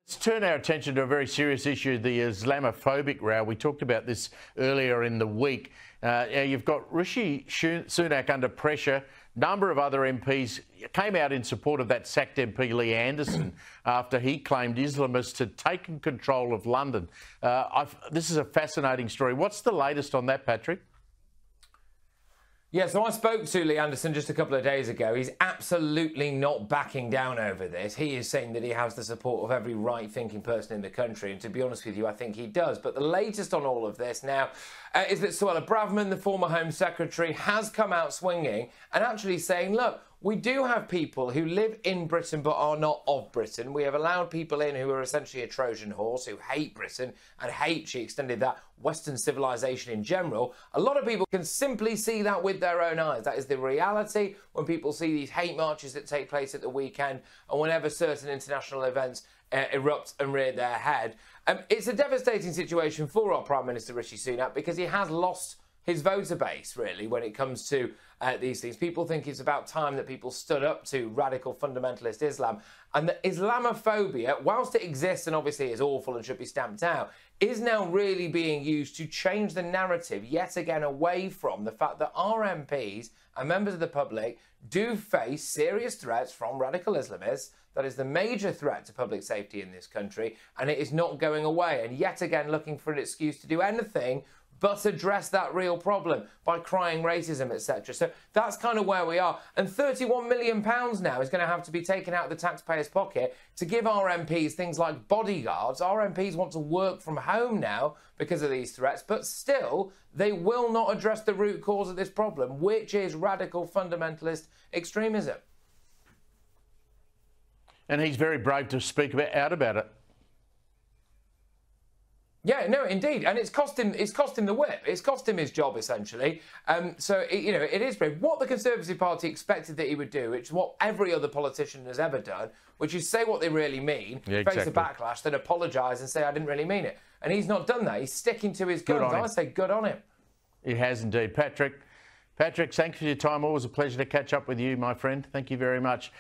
Let's turn our attention to a very serious issue, the Islamophobic row. We talked about this earlier in the week. You've got Rishi Sunak under pressure. A number of other MPs came out in support of that sacked MP Lee Anderson after he claimed Islamists had taken control of London. This is a fascinating story. What's the latest on that, Patrick? Yeah, so I spoke to Lee Anderson just a couple of days ago. He's absolutely not backing down over this. He is saying that he has the support of every right-thinking person in the country, and to be honest with you, I think he does. But the latest on all of this now is that Suella Braverman, the former Home Secretary, has come out swinging and actually saying, look, we do have people who live in Britain but are not of Britain. We have allowed people in who are essentially a Trojan horse, who hate Britain and hate, she extended that, Western civilization in general. A lot of people can simply see that with their own eyes. That is the reality when people see these hate marches that take place at the weekend and whenever certain international events erupt and rear their head. It's a devastating situation for our Prime Minister Rishi Sunak because he has lost his voter base, really, when it comes to these things. People think it's about time that people stood up to radical fundamentalist Islam. And the Islamophobia, whilst it exists and obviously is awful and should be stamped out, is now really being used to change the narrative yet again away from the fact that our MPs and members of the public do face serious threats from radical Islamists. That is the major threat to public safety in this country, and it is not going away. And yet again, looking for an excuse to do anything but address that real problem by crying racism, etc. So that's kind of where we are. And £31 million now is going to have to be taken out of the taxpayer's pocket to give our MPs things like bodyguards. Our MPs want to work from home now because of these threats, but still, they will not address the root cause of this problem, which is radical fundamentalist extremism. And he's very brave to speak out about it. Yeah, no, indeed, and it's cost him the whip. It's cost him his job essentially. It is brave. What the Conservative Party expected that he would do, which is what every other politician has ever done, which is say what they really mean, face a backlash, then apologise and say I didn't really mean it. And he's not done that. He's sticking to his guns. I say good on him. He has indeed, Patrick. Patrick, thanks for your time. Always a pleasure to catch up with you, my friend. Thank you very much.